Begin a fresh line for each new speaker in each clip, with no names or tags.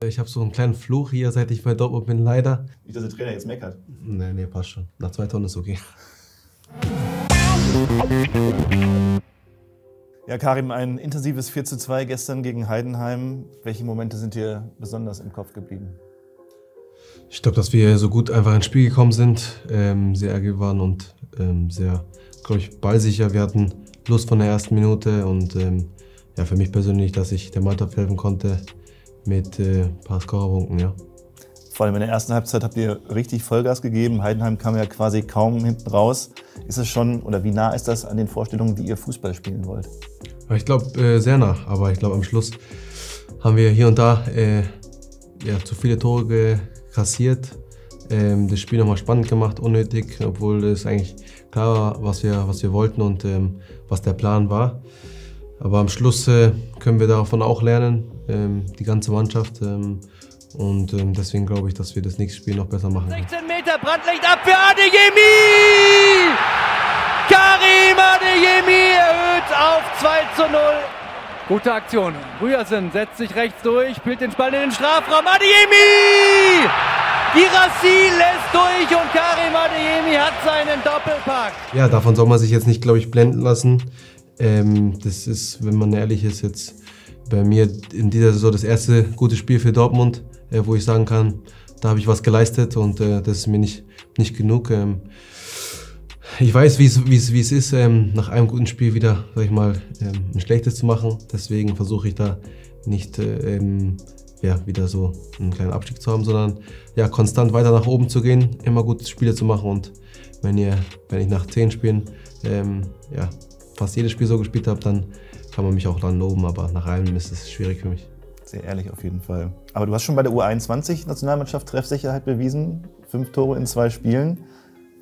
Ich habe so einen kleinen Fluch hier, seit ich bei Dortmund bin, leider.
Nicht, dass der Trainer jetzt meckert.
Nee, passt schon. Nach 2 Tonnen ist okay.
Ja, Karim, ein intensives 4:2 gestern gegen Heidenheim. Welche Momente sind dir besonders im Kopf geblieben?
Ich glaube, dass wir so gut einfach ins Spiel gekommen sind, sehr ärgerlich waren und sehr, glaube ich, ballsicher. Wir hatten Lust von der ersten Minute und ja, für mich persönlich, dass ich der Mannschaft helfen konnte mit ein paar Scorerpunkten, ja.
Vor allem in der ersten Halbzeit habt ihr richtig Vollgas gegeben. Heidenheim kam ja quasi kaum hinten raus. Ist es schon, oder wie nah ist das an den Vorstellungen, wie ihr Fußball spielen wollt?
Ich glaube, sehr nah, aber ich glaube, am Schluss haben wir hier und da ja, zu viele Tore kassiert. Das Spiel nochmal spannend gemacht, unnötig, obwohl es eigentlich klar war, was wir wollten und was der Plan war. Aber am Schluss können wir davon auch lernen, die ganze Mannschaft. Und deswegen glaube ich, dass wir das nächste Spiel noch besser machen.
16 Meter, Brandlicht ab für Adeyemi! Karim Adeyemi erhöht auf 2:0. Gute Aktion. Rührsen setzt sich rechts durch, spielt den Ball in den Strafraum. Adeyemi! Guirassy lässt durch und Karim Adeyemi hat seinen Doppelpack.
Ja, davon soll man sich jetzt nicht, glaube ich, blenden lassen. Das ist, wenn man ehrlich ist, jetzt bei mir in dieser Saison das erste gute Spiel für Dortmund, wo ich sagen kann, da habe ich was geleistet und das ist mir nicht genug. Ich weiß, wie es ist, nach einem guten Spiel wieder, sag ich mal, ein schlechtes zu machen. Deswegen versuche ich da nicht ja, wieder so einen kleinen Abstieg zu haben, sondern ja, konstant weiter nach oben zu gehen, immer gute Spiele zu machen. Und wenn ich nach 10 Spielen ja, fast jedes Spiel so gespielt habe, dann kann man mich auch dann loben, aber nach einem ist es schwierig für mich.
Sehr ehrlich auf jeden Fall. Aber du hast schon bei der U21-Nationalmannschaft Treffsicherheit bewiesen. 5 Tore in 2 Spielen.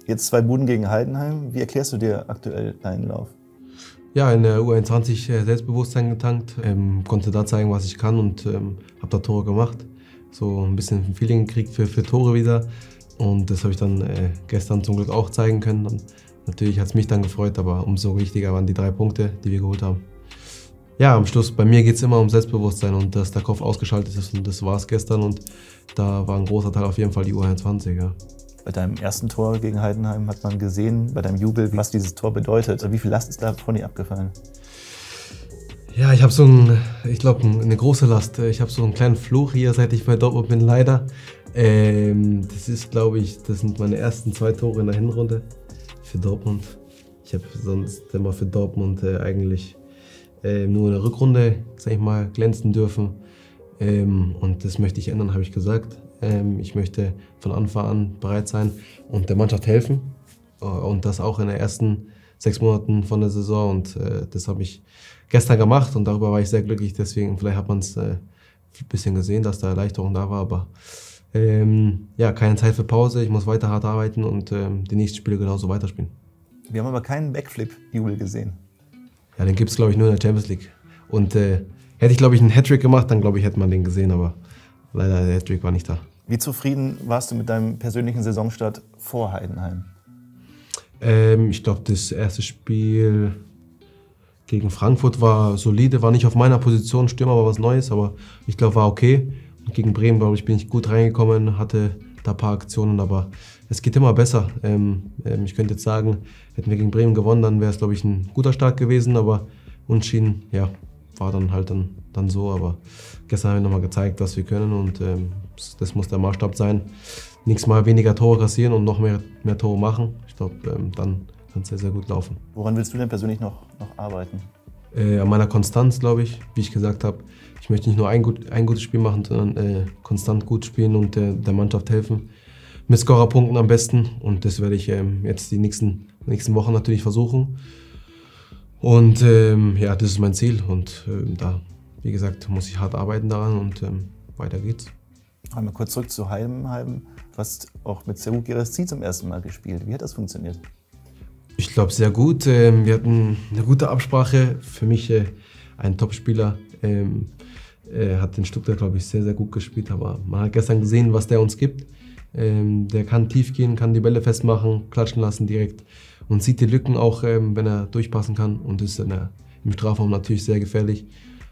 Jetzt 2 Buden gegen Heidenheim. Wie erklärst du dir aktuell deinen Lauf?
Ja, in der U21 Selbstbewusstsein getankt, konnte da zeigen, was ich kann und habe da Tore gemacht. So ein bisschen ein Feeling gekriegt für Tore wieder. Und das habe ich dann gestern zum Glück auch zeigen können. Und natürlich hat es mich dann gefreut, aber umso wichtiger waren die 3 Punkte, die wir geholt haben. Ja, am Schluss, bei mir geht es immer um Selbstbewusstsein und dass der Kopf ausgeschaltet ist und das war es gestern und da war ein großer Teil auf jeden Fall die U21. Ja.
Bei deinem ersten Tor gegen Heidenheim hat man gesehen, bei deinem Jubel, was dieses Tor bedeutet. Wie viel Last ist da von dir abgefallen? Ja, ich habe ich glaube, eine große Last. Ich habe so einen kleinen Fluch hier, seit ich bei Dortmund bin, leider. Das ist, glaube ich, das sind meine ersten 2 Tore in der Hinrunde für Dortmund. Ich habe sonst immer für Dortmund eigentlich nur in der Rückrunde, sag ich mal, glänzen dürfen. Und das möchte ich ändern, habe ich gesagt. Ich möchte von Anfang an bereit sein und der Mannschaft helfen. Und das auch in den ersten 6 Monaten von der Saison. Und das habe ich gestern gemacht und darüber war ich sehr glücklich. Deswegen, vielleicht hat man es ein bisschen gesehen, dass da Erleichterung da war. Aber ja, keine Zeit für Pause. Ich muss weiter hart arbeiten und die nächsten Spiele genauso weiterspielen. Wir haben aber keinen Backflip-Jubel gesehen.
Ja, den gibt es, glaube ich, nur in der Champions League. Und hätte ich, glaube ich, einen Hattrick gemacht, dann, glaube ich, hätte man den gesehen. Aber leider, der Hattrick war nicht da.
Wie zufrieden warst du mit deinem persönlichen Saisonstart vor Heidenheim?
Ich glaube, das erste Spiel gegen Frankfurt war solide, war nicht auf meiner Position, Stürmer war was Neues, aber ich glaube, war okay. Und gegen Bremen, glaube ich, bin ich gut reingekommen, hatte da ein paar Aktionen, aber es geht immer besser. Ich könnte jetzt sagen, hätten wir gegen Bremen gewonnen, dann wäre es, glaube ich, ein guter Start gewesen, aber unentschieden, ja, war dann halt dann so. Aber gestern haben wir nochmal gezeigt, was wir können und das muss der Maßstab sein. Nächstes Mal weniger Tore kassieren und noch mehr Tore machen. Ich glaube, dann kann es sehr, sehr gut laufen.
Woran willst du denn persönlich noch arbeiten?
An meiner Konstanz, glaube ich, wie ich gesagt habe. Ich möchte nicht nur ein gutes Spiel machen, sondern konstant gut spielen und der Mannschaft helfen. Mit Scorerpunkten am besten. Und das werde ich jetzt die nächsten Wochen natürlich versuchen. Und ja, das ist mein Ziel. Und da, wie gesagt, muss ich hart arbeiten daran und weiter geht's.
Einmal kurz zurück zu Heidenheim. Du hast auch mit Serhou Guirassy zum ersten Mal gespielt. Wie hat das funktioniert?
Ich glaube, sehr gut. Wir hatten eine gute Absprache. Für mich ein Topspieler. Hat in Stuttgart, glaube ich, sehr, sehr gut gespielt. Aber man hat gestern gesehen, was der uns gibt. Der kann tief gehen, kann die Bälle festmachen, klatschen lassen direkt und sieht die Lücken auch, wenn er durchpassen kann. Und ist im Strafraum natürlich sehr gefährlich.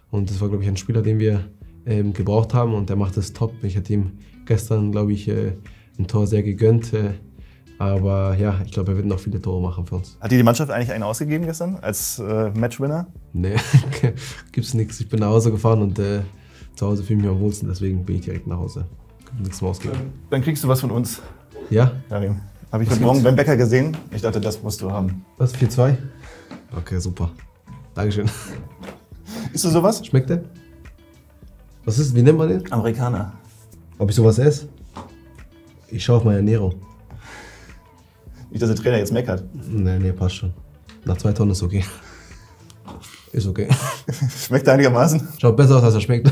Und das war, glaube ich, ein Spieler, den wir gebraucht haben und der macht das top. Ich hätte ihm gestern, glaube ich, ein Tor sehr gegönnt. Aber ja, ich glaube, er wird noch viele Tore machen für uns.
Hat dir die Mannschaft eigentlich einen ausgegeben gestern als Matchwinner?
Nee, gibt's nichts. Ich bin nach Hause gefahren und zu Hause fühle ich mich am wohlsten, deswegen bin ich direkt nach Hause. Nichts mehr ausgeben.
Dann kriegst du was von uns.
Ja?
Karim. Habe ich heute Morgen beim Bäcker gesehen. Ich dachte, das musst du haben.
Was, 4-2? Okay, super. Dankeschön.
Isst du sowas?
Schmeckt der? Was ist, wie nennt man den?
Amerikaner.
Ob ich sowas esse? Ich schaue auf meine Ernährung.
Nicht, dass der Trainer jetzt meckert.
Nee, passt schon. Nach 2 Tonnen ist okay. Ist okay.
Schmeckt er einigermaßen?
Schaut besser aus, als er schmeckt.